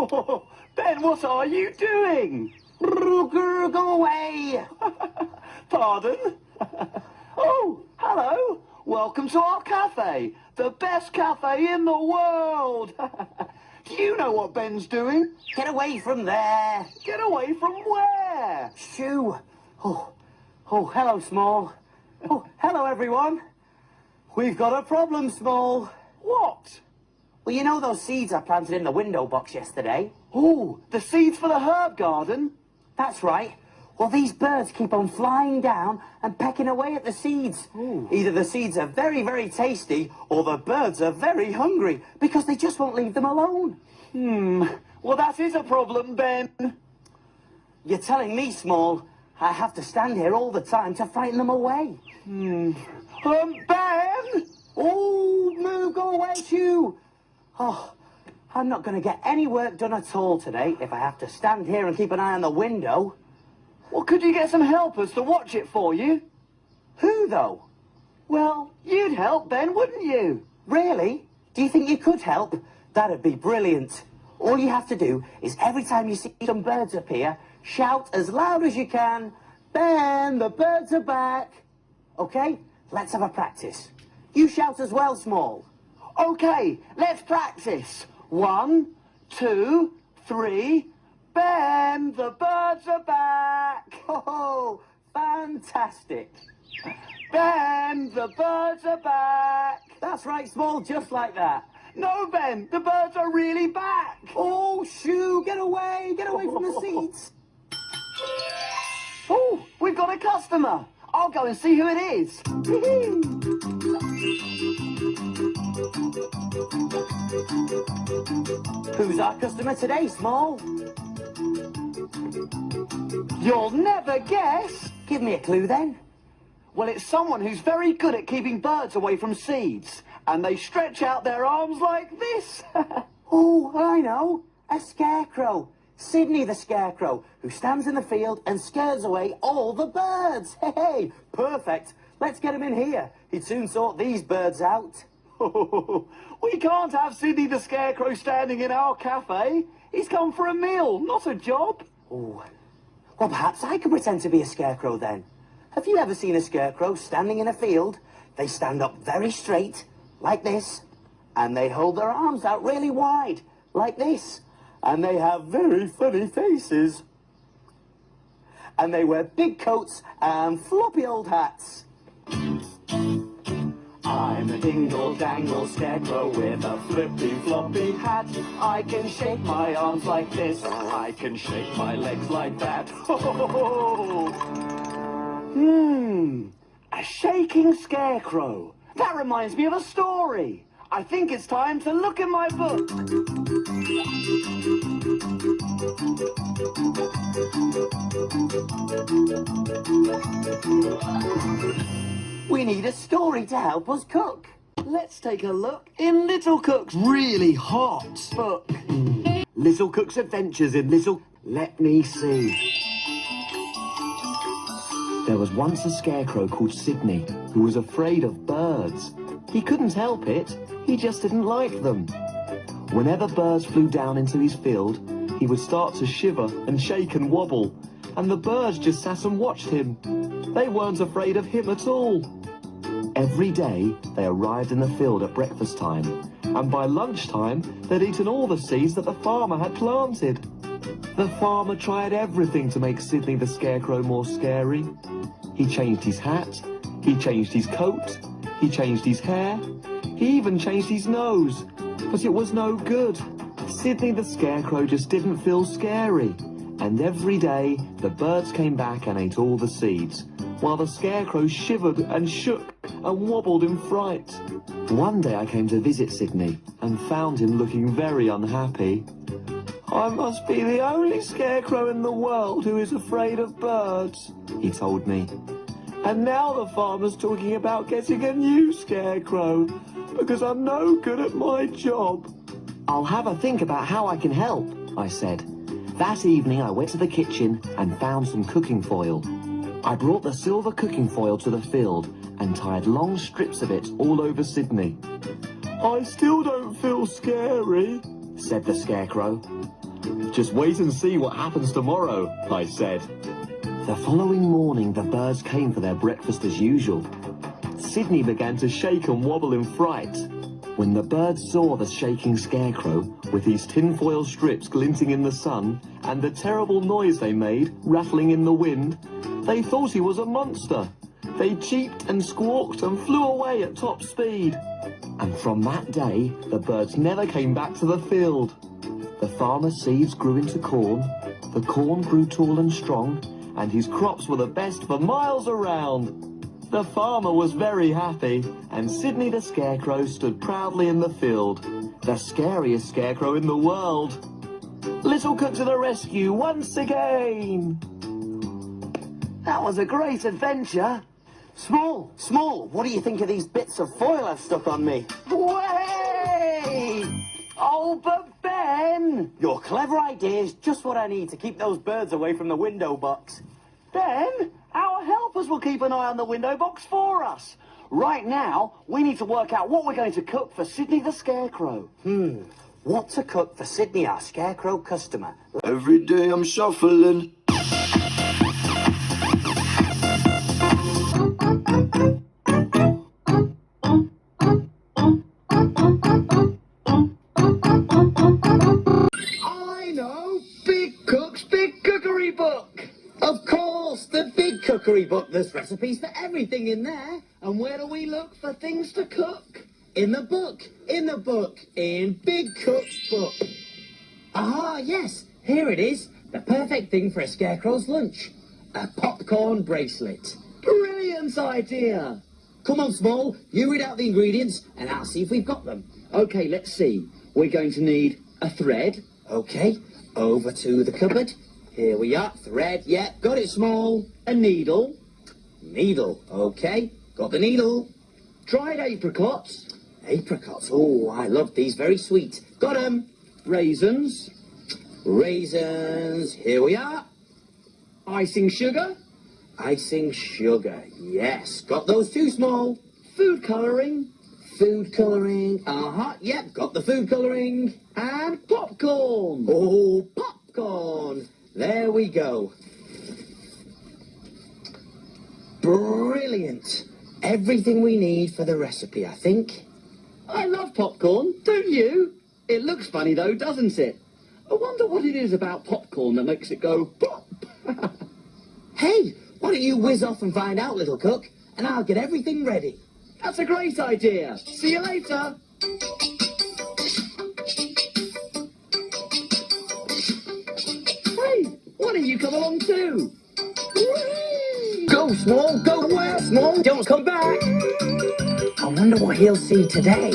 Oh, Ben, what are you doing? Go away! Pardon? Oh, hello. Welcome to our cafe. The best cafe in the world. Do you know what Ben's doing? Get away from there! Get away from where? Shoo! Oh, hello, Small. Oh, hello, everyone. We've got a problem, Small. What? Well, you know those seeds I planted in the window box yesterday? Oh, the seeds for the herb garden? That's right. Well, these birds keep on flying down and pecking away at the seeds. Ooh. Either the seeds are very, very tasty, or the birds are very hungry, because they just won't leave them alone. Well, that is a problem, Ben. You're telling me, Small, I have to stand here all the time to frighten them away. Ben! Oh, move, go away, you! Oh, I'm not going to get any work done at all today if I have to stand here and keep an eye on the window. Well, could you get some helpers to watch it for you? Who, though? Well, you'd help, Ben, wouldn't you? Really? Do you think you could help? That'd be brilliant. All you have to do is every time you see some birds appear, shout as loud as you can, "Ben, the birds are back!" Okay? Let's have a practice. You shout as well, Small. Okay, let's practice. 1, 2, 3. Ben, the birds are back. Oh, fantastic. Ben, the birds are back. That's right, Small, just like that. No, Ben, the birds are really back. Oh, shoo, get away from the seats. Oh, we've got a customer. I'll go and see who it is. Who's our customer today, Small? You'll never guess. Give me a clue then. Well, it's someone who's very good at keeping birds away from seeds. And they stretch out their arms like this. Oh, I know. A scarecrow. Sydney the Scarecrow, who stands in the field and scares away all the birds. Hey, perfect. Let's get him in here. He'd soon sort these birds out. We can't have Sydney the Scarecrow standing in our cafe. He's come for a meal, not a job. Oh, well, perhaps I could pretend to be a scarecrow then. Have you ever seen a scarecrow standing in a field? They stand up very straight, like this, and they hold their arms out really wide, like this, and they have very funny faces. And they wear big coats and floppy old hats. I'm a dingle-dangle scarecrow with a flippy-floppy hat. I can shake my arms like this. I can shake my legs like that. A shaking scarecrow. That reminds me of a story. I think it's time to look in my book. We need a story to help us cook. Let's take a look in Little Cook's really hot book. Little Cook's Adventures in Little... Let me see. There was once a scarecrow called Sydney who was afraid of birds. He couldn't help it, he just didn't like them. Whenever birds flew down into his field, he would start to shiver and shake and wobble, and the birds just sat and watched him. They weren't afraid of him at all. Every day, they arrived in the field at breakfast time, and by lunchtime, they'd eaten all the seeds that the farmer had planted. The farmer tried everything to make Sydney the Scarecrow more scary. He changed his hat, he changed his coat, he changed his hair, he even changed his nose. But it was no good. Sydney the Scarecrow just didn't feel scary. And every day, the birds came back and ate all the seeds, while the Scarecrow shivered and shook and wobbled in fright. One day I came to visit Sydney and found him looking very unhappy. I must be the only Scarecrow in the world who is afraid of birds, he told me. And now the farmer's talking about getting a new Scarecrow, because I'm no good at my job. I'll have a think about how I can help, I said. That evening I went to the kitchen and found some cooking foil. I brought the silver cooking foil to the field and tied long strips of it all over Sydney. I still don't feel scary, said the Scarecrow. Just wait and see what happens tomorrow, I said. The following morning, the birds came for their breakfast as usual. Sydney began to shake and wobble in fright. When the birds saw the shaking Scarecrow, with his tinfoil strips glinting in the sun, and the terrible noise they made, rattling in the wind, they thought he was a monster. They cheeped and squawked and flew away at top speed. And from that day, the birds never came back to the field. The farmer's seeds grew into corn, the corn grew tall and strong, and his crops were the best for miles around. The farmer was very happy, and Sydney the Scarecrow stood proudly in the field, the scariest scarecrow in the world. Little Cook to the rescue once again! That was a great adventure. Small, what do you think of these bits of foil I've stuck on me? Way! Oh, but Ben! Your clever idea is just what I need to keep those birds away from the window box. Ben, our helpers will keep an eye on the window box for us. Right now, we need to work out what we're going to cook for Sydney the Scarecrow. What to cook for Sydney, our Scarecrow customer? Every day I'm shuffling. I know! Big Cook's Big Cookery Book! Of course, the Big Cookery Book. There's recipes for everything in there. And where do we look for things to cook? In the book, in Big Cook's book. Ah, yes, here it is. The perfect thing for a Scarecrow's lunch. A popcorn bracelet. Brilliant idea! Come on, Small, you read out the ingredients and I'll see if we've got them. Okay, let's see. We're going to need a thread. Okay, over to the cupboard. Here we are, thread, yeah, got it, Small. A needle. Needle, okay, got the needle. Dried apricots. Apricots, oh, I love these, very sweet. Got 'em. Raisins. Raisins, here we are. Icing sugar. Icing sugar, yes, got those too, Small. Food colouring. Food colouring, yep, got the food colouring. And popcorn. Oh, popcorn. There we go. Brilliant. Everything we need for the recipe, I think. I love popcorn, don't you? It looks funny though, doesn't it? I wonder what it is about popcorn that makes it go pop. Hey, why don't you whiz off and find out, little cook, and I'll get everything ready. That's a great idea. See you later. Hey, why don't you come along too? Whee! Go, Small, go where, Small? Don't come back. I wonder what he'll see today.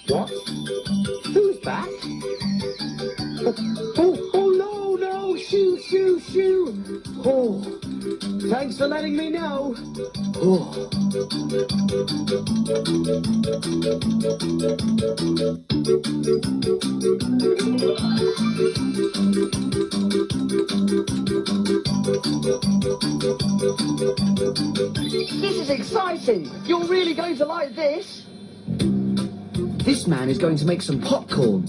What? Who's back? Oh, no, shoo. Oh, Thanks for letting me know. oh. This is exciting. You're really going to like this. This man is going to make some popcorn.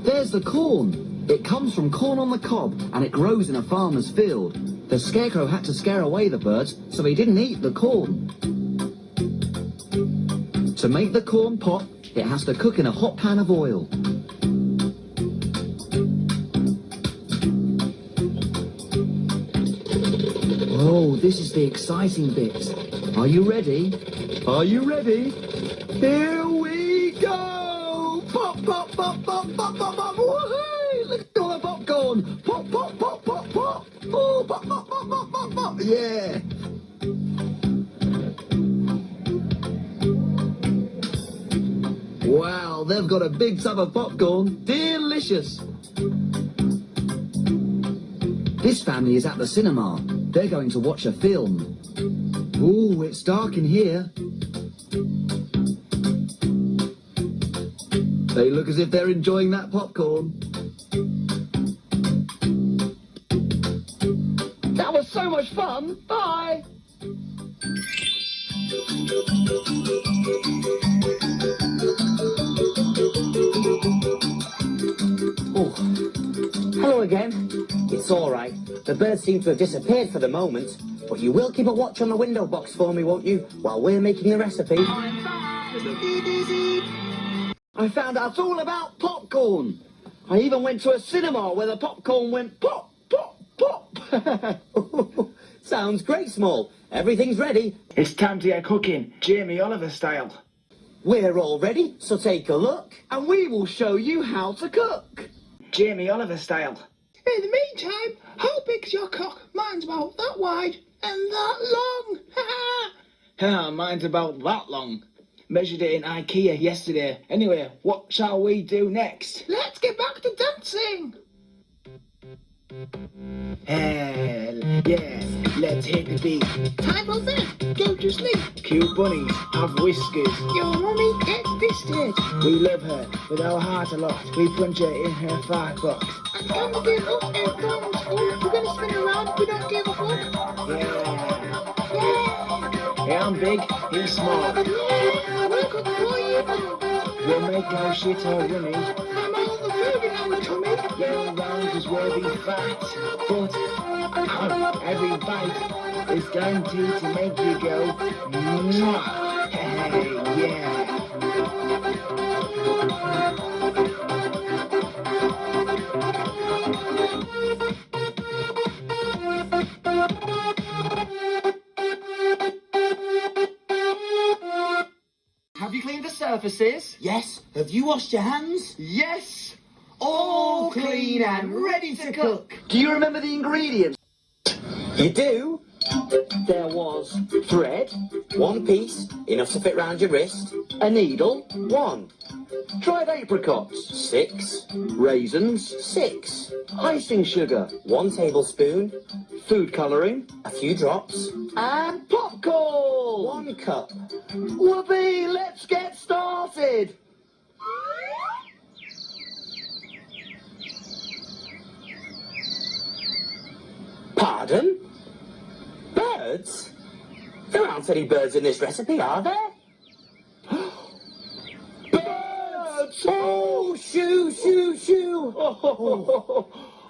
There's the corn. It comes from corn on the cob, and it grows in a farmer's field. The Scarecrow had to scare away the birds, so he didn't eat the corn. To make the corn pop, it has to cook in a hot pan of oil. Oh, this is the exciting bit. Are you ready? Are you ready? Here we go! Pop, pop, pop, pop, pop, pop, pop! Woohoo! Look at all the popcorn! Pop, pop, pop, pop, pop! Oh, pop, pop, pop, pop, pop, pop! Yeah! Wow, they've got a big tub of popcorn. Delicious! This family is at the cinema. They're going to watch a film. Ooh, it's dark in here. They look as if they're enjoying that popcorn. That was so much fun. Bye. Hello again. It's all right. The birds seem to have disappeared for the moment, but you will keep a watch on the window box for me, won't you, while we're making the recipe? I found out all about popcorn. I even went to a cinema where the popcorn went pop, pop, pop. Sounds great, Small. Everything's ready. It's time to get cooking, Jamie Oliver style. We're all ready, so take a look. And we will show you how to cook. Jamie Oliver style. In the meantime, how big's your cock? Mine's about that wide and that long. Ah, mine's about that long. Measured it in IKEA yesterday. Anyway, what shall we do next? Let's get back to dancing. Hell yes, let's hit the beat. Time for bed. Go to sleep. Cute bunnies have whiskers. Your mummy gets fisted. We love her with our heart a lot. We punch her in her fart box. I'm gonna give up and thumbs. Oh, we're gonna spin around. We don't give a fuck. Yeah. Yeah. Yeah, I'm big, he's small. Yeah. We'll cook for you. We'll make no shit or runny. I'm all the food in our tummy. Go round cause we'll be fat. But every bite is guaranteed to make you go mwah. Hey, yeah. Have you cleaned the surfaces? Yes, have you washed your hands? Yes. All clean and ready to cook. Do you remember the ingredients? You do? There was thread, 1 piece, enough to fit round your wrist. A needle, 1, dried apricots, 6, raisins, 6, icing sugar, 1 tablespoon, food colouring, a few drops, and popcorn. 1 cup. Whoopee, let's get started. Pardon? Birds? There aren't any birds in this recipe, are there? Birds! Oh, shoo, shoo, shoo!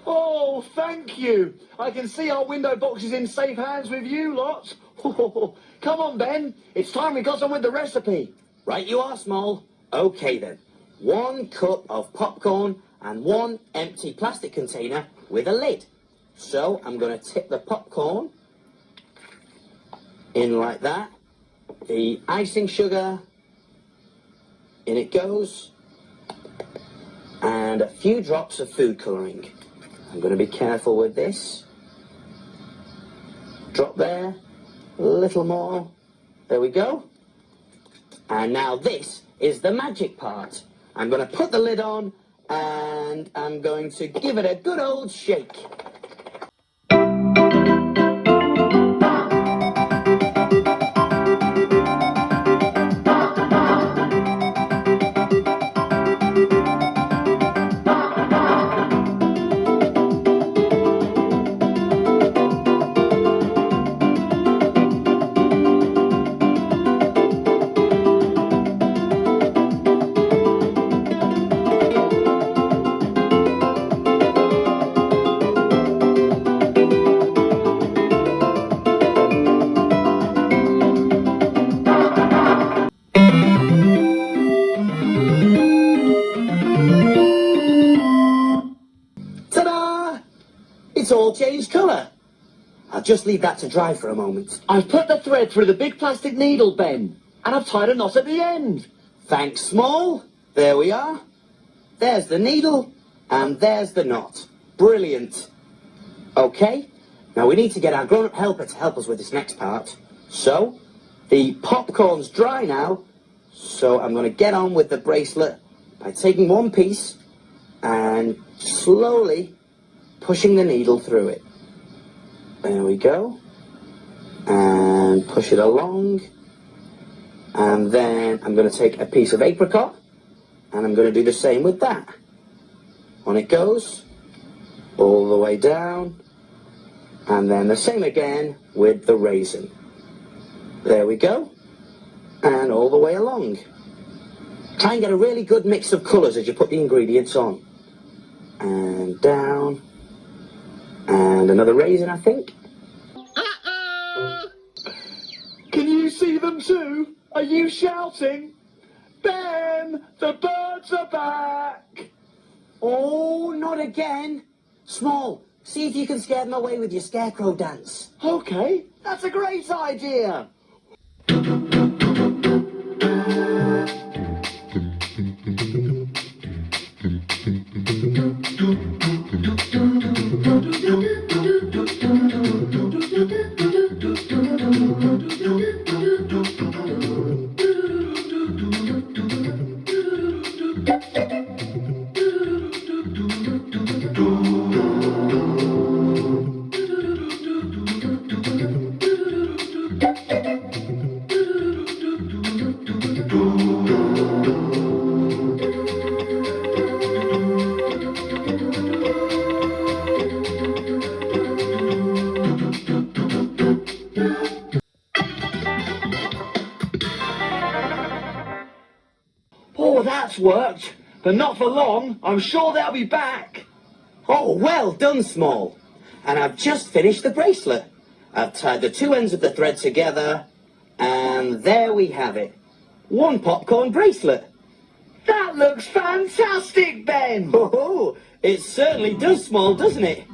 Oh, thank you. I can see our window box is in safe hands with you lot. Come on, Ben. It's time we got on with the recipe. Right you are, Small. Okay then. 1 cup of popcorn and 1 empty plastic container with a lid. So I'm going to tip the popcorn in like that. The icing sugar, in it goes. And a few drops of food colouring. I'm going to be careful with this. Drop there. A little more. There we go. And now this is the magic part. I'm going to put the lid on and I'm going to give it a good old shake. Ta-da! It's all changed colour. I'll just leave that to dry for a moment. I've put the thread through the big plastic needle, Ben, and I've tied a knot at the end. Thanks, Small. There we are. There's the needle, and there's the knot. Brilliant. Okay, now we need to get our grown-up helper to help us with this next part. So, the popcorn's dry now, so I'm going to get on with the bracelet by taking 1 piece and slowly pushing the needle through it. There we go. And push it along. And then I'm going to take a piece of apricot and I'm going to do the same with that. On it goes, all the way down, and then the same again with the raisin. There we go, and all the way along. Try and get a really good mix of colours as you put the ingredients on. And down. And another raisin, I think. Can you see them too? Are you shouting? Ben, the birds are back! Oh, not again. Small, see if you can scare them away with your scarecrow dance. Okay, that's a great idea. Oh, that's worked. But not for long. I'm sure they'll be back. Oh, well done, Small. And I've just finished the bracelet. I've tied the two ends of the thread together, and there we have it. One popcorn bracelet. That looks fantastic, Ben! Oh, it certainly does, Small, doesn't it?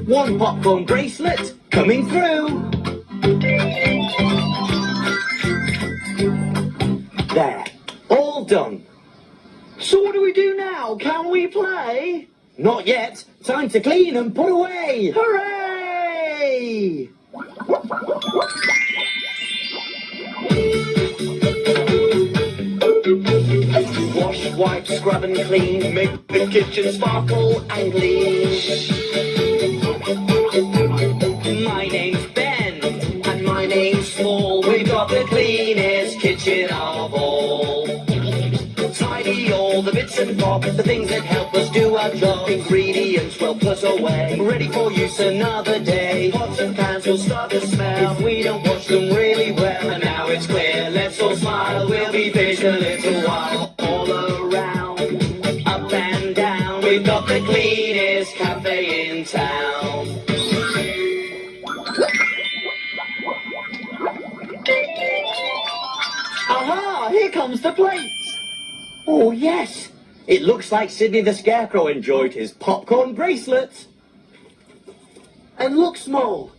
One popcorn bracelet coming through. There, all done. So what do we do now? Can we play? Not yet. Time to clean and put away. Hooray! Wash, wipe, scrub and clean. Make the kitchen sparkle and gleam. My name's Ben, and my name's Small. We've got the cleanest kitchen of all. Tidy all the bits and bobs, the things that help us do our job. Ingredients well put away, ready for use another day. Pots and pans will start to smell if we don't wash them really well. And now it's clear, let's all smile, we'll be finished a little while. All around, up and down, we've got the cleanest cafe in town. Aha! Here comes the plate! Oh, yes. It looks like Sydney the Scarecrow enjoyed his popcorn bracelet. And look, Small.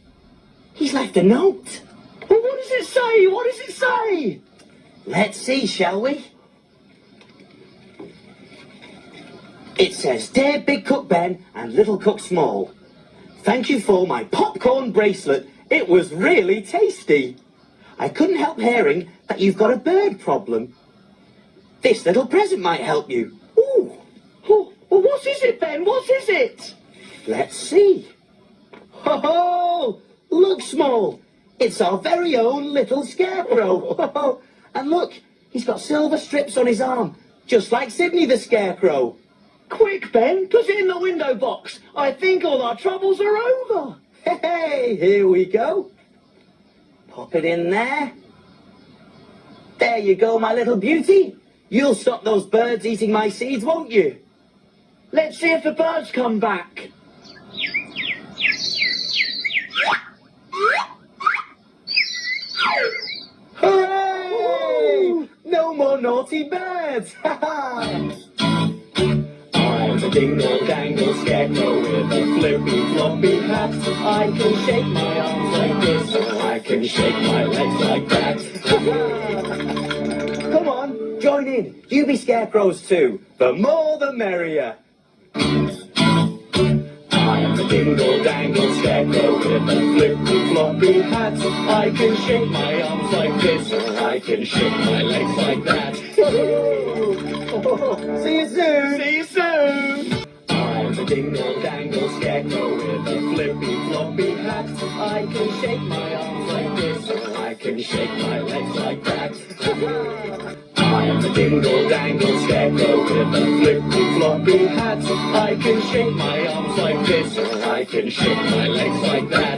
He's left a note. Well, what does it say? What does it say? Let's see, shall we? It says, Dear Big Cook Ben and Little Cook Small, thank you for my popcorn bracelet. It was really tasty. I couldn't help hearing that you've got a bird problem. This little present might help you. Ooh. Oh, well, what is it, Ben? What is it? Let's see. Ho ho! Look, Small. It's our very own little Scarecrow. And look, he's got silver strips on his arm, just like Sydney the Scarecrow. Quick, Ben, put it in the window box. I think all our troubles are over. Hey, here we go. Pop it in there. There you go, my little beauty. You'll stop those birds eating my seeds, won't you? Let's see if the birds come back. Hooray! No more naughty birds! Ha ha! I'm a dingle-dangle scarecrow with a flippy-floppy hat. I can shake my arms like this, or I can shake my legs like that. Come on, join in. You be scarecrows too. The more the merrier. I'm a dingle-dangle scarecrow with a flippy-floppy hat. I can shake my arms like this, or I can shake my legs like that. See you soon! See you soon! I'm a dingle-dangle scarecrow with a flippy-floppy hat. I can shake my arms like this, or I can shake my legs like that. I'm a dingle-dangle scarecrow with a flippy-floppy hat. I can shake my arms like this, or I can shake my legs like that.